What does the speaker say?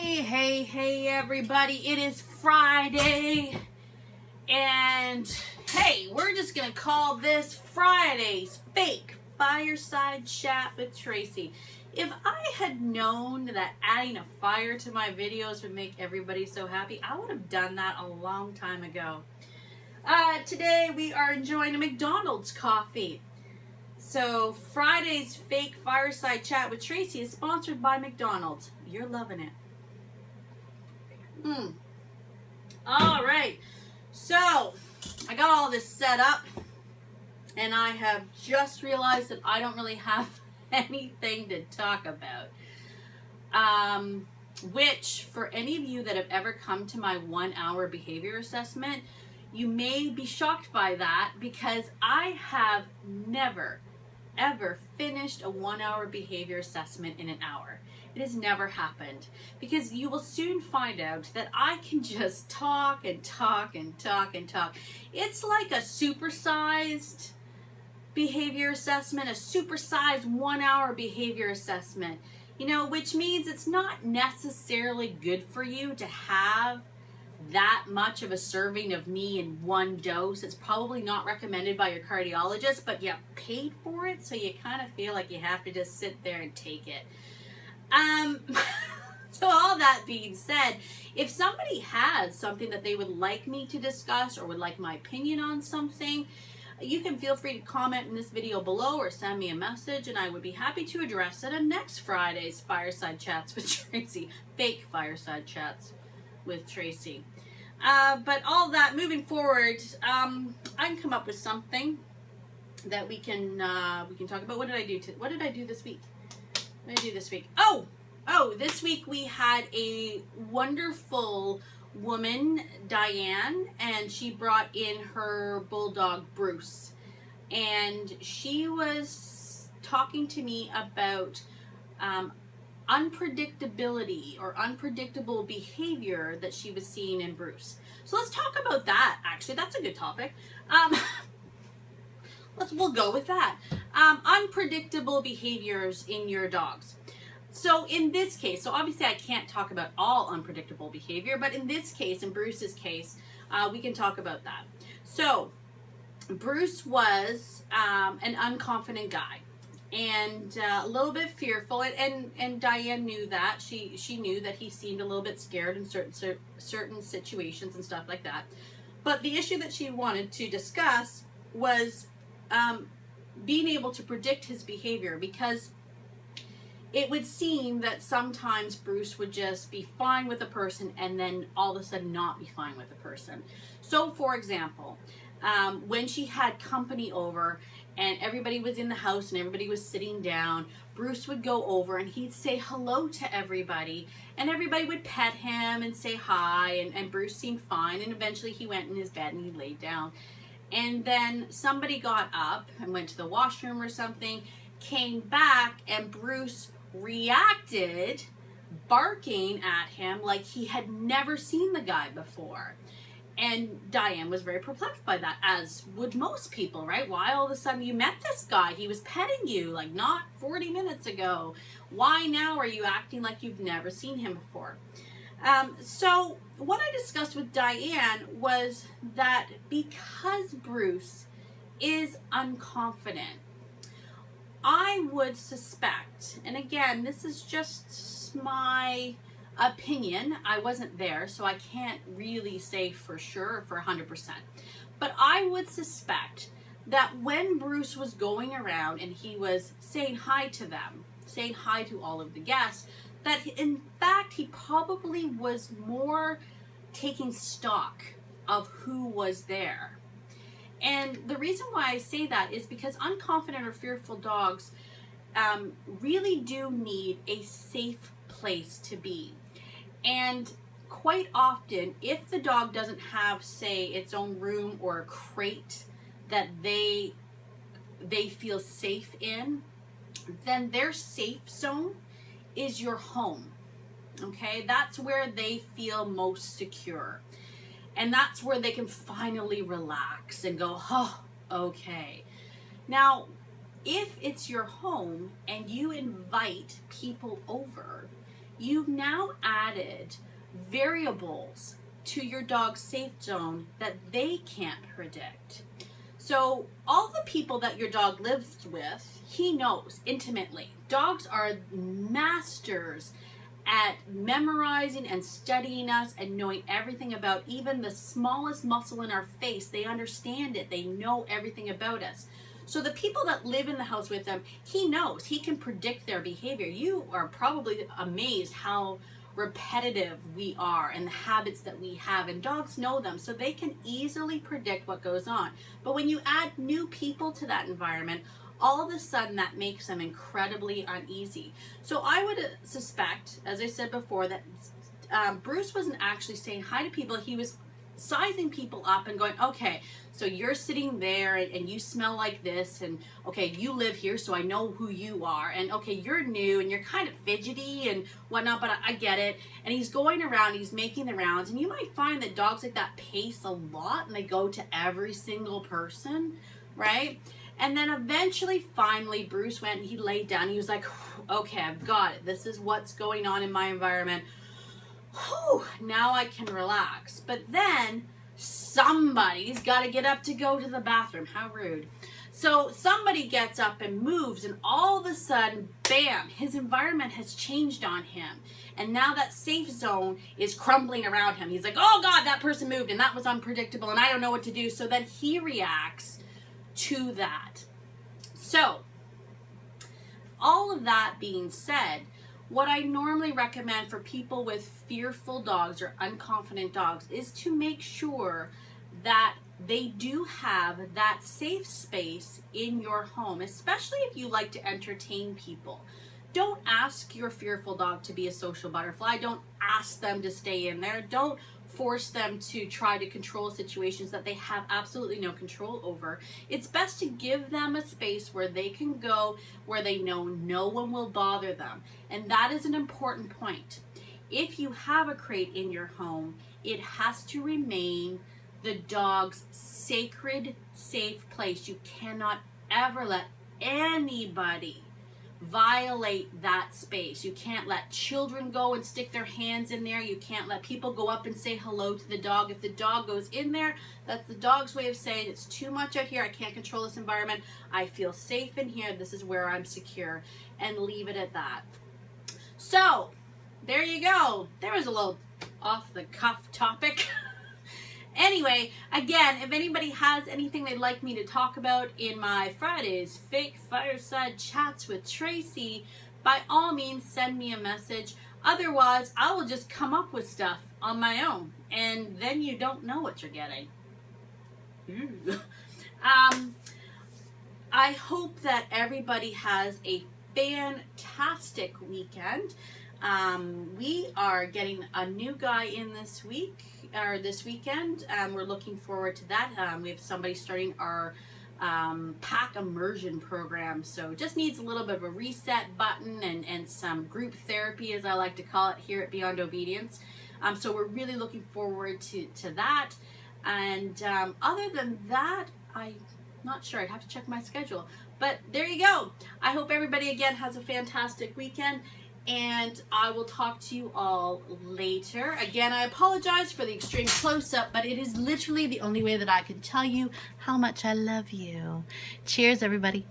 Hey, everybody. It is Friday. And, hey, we're just going to call this Friday's Fake Fireside Chat with Tracy. If I had known that adding a fire to my videos would make everybody so happy, I would have done that a long time ago. Today we are enjoying a McDonald's coffee. So Friday's Fake Fireside Chat with Tracy is sponsored by McDonald's. You're loving it. All right. So I got all this set up and I have just realized that I don't really have anything to talk about. Which for any of you that have ever come to my 1-hour behavior assessment, you may be shocked by that because I have never ever finished a 1-hour behavior assessment in an hour. It has never happened because you will soon find out that I can just talk and talk and talk and talk. It's like a supersized behavior assessment, a supersized 1-hour behavior assessment, which means it's not necessarily good for you to have that much of a serving of me in one dose. It's probably not recommended by your cardiologist, but you paid for it, so you kind of feel like you have to just sit there and take it. So all that being said, if somebody has something that they would like me to discuss or would like my opinion on something, you can feel free to comment in this video below or send me a message and I would be happy to address it on next Friday's Fireside Chats with Tracy. Fake Fireside Chats with Tracy. But all that moving forward, I can come up with something that we can talk about. What did I do this week? What did I do this week? Oh, this week we had a wonderful woman, Diane, and she brought in her bulldog, Bruce. And she was talking to me about unpredictability or unpredictable behavior that she was seeing in Bruce. So let's talk about that. Actually, that's a good topic. We'll go with that. Unpredictable behaviors in your dogs. So in this case, so obviously I can't talk about all unpredictable behavior, but in this case, in Bruce's case, we can talk about that. So Bruce was an unconfident guy and a little bit fearful, and Diane knew that. She knew that he seemed a little bit scared in certain situations and stuff like that. But the issue that she wanted to discuss was being able to predict his behavior, because it would seem that sometimes Bruce would just be fine with a person and then all of a sudden not be fine with a person. So for example, when she had company over and everybody was in the house and everybody was sitting down, Bruce would go over and he'd say hello to everybody and everybody would pet him and say hi, and Bruce seemed fine, and eventually he went in his bed and he laid down. And then somebody got up and went to the washroom or something, came back, and Bruce reacted barking at him like he had never seen the guy before. And Diane was very perplexed by that, as would most people, right? Why all of a sudden you met this guy? He was petting you like not 40 minutes ago. Why now are you acting like you've never seen him before? So what I discussed with Diane was that because Bruce is unconfident, I would suspect, and again, this is just my opinion, I wasn't there, so I can't really say for sure, for 100%, but I would suspect that when Bruce was going around and he was saying hi to them, saying hi to all of the guests, that in fact he probably was more taking stock of who was there. And the reason why I say that is because unconfident or fearful dogs really do need a safe place to be. And quite often, if the dog doesn't have, say, its own room or a crate that they feel safe in, then their safe zone is your home. Okay, that's where they feel most secure. And that's where they can finally relax and go, oh, okay. Now, if it's your home and you invite people over, you've now added variables to your dog's safe zone that they can't predict. So all the people that your dog lives with, he knows intimately. Dogs are masters at memorizing and studying us and knowing everything about even the smallest muscle in our face. They understand it. They know everything about us. So the people that live in the house with them, he knows. He can predict their behavior. You are probably amazed how repetitive we are and the habits that we have, and dogs know them, so they can easily predict what goes on. But when you add new people to that environment, all of a sudden that makes them incredibly uneasy. So I would suspect, as I said before, that Bruce wasn't actually saying hi to people. He was sizing people up and going, okay, so you're sitting there and you smell like this, and okay, you live here, so I know who you are, and okay, you're new and you're kind of fidgety and whatnot, but I get it. And he's going around, he's making the rounds, and you might find that dogs like that pace a lot and they go to every single person, right? And then eventually, finally, Bruce went and he laid down. He was like, okay, I've got it. This is what's going on in my environment. Whew, now I can relax. But then somebody's got to get up to go to the bathroom. How rude. So somebody gets up and moves, and all of a sudden, bam, his environment has changed on him. And now that safe zone is crumbling around him. He's like, oh God, that person moved and that was unpredictable and I don't know what to do. So then he reacts to that. So all of that being said, what I normally recommend for people with fearful dogs or unconfident dogs is to make sure that they do have that safe space in your home, especially if you like to entertain people. Don't ask your fearful dog to be a social butterfly. Don't ask them to stay in there. Don't force them to try to control situations that they have absolutely no control over. It's best to give them a space where they can go, where they know no one will bother them. And that is an important point. If you have a crate in your home, it has to remain the dog's sacred, safe place. You cannot ever let anybody violate that space. You can't let children go and stick their hands in there. You can't let people go up and say hello to the dog. If the dog goes in there, that's the dog's way of saying it's too much out here. I can't control this environment. I feel safe in here. This is where I'm secure, and leave it at that. So there you go. There was a little off the cuff topic. Anyway, again, if anybody has anything they'd like me to talk about in my Fridays fake fireside chats with Tracy, by all means send me a message. Otherwise, I will just come up with stuff on my own, and then you don't know what you're getting. I hope that everybody has a fantastic weekend. We are getting a new guy in this weekend. We're looking forward to that. We have somebody starting our pack immersion program, so it just needs a little bit of a reset button and some group therapy, as I like to call it here at Beyond Obedience. So we're really looking forward to that. And other than that, I'm not sure. I'd have to check my schedule. But there you go. I hope everybody again has a fantastic weekend, and I will talk to you all later. Again, I apologize for the extreme close-up, but it is literally the only way that I can tell you how much I love you. Cheers, everybody.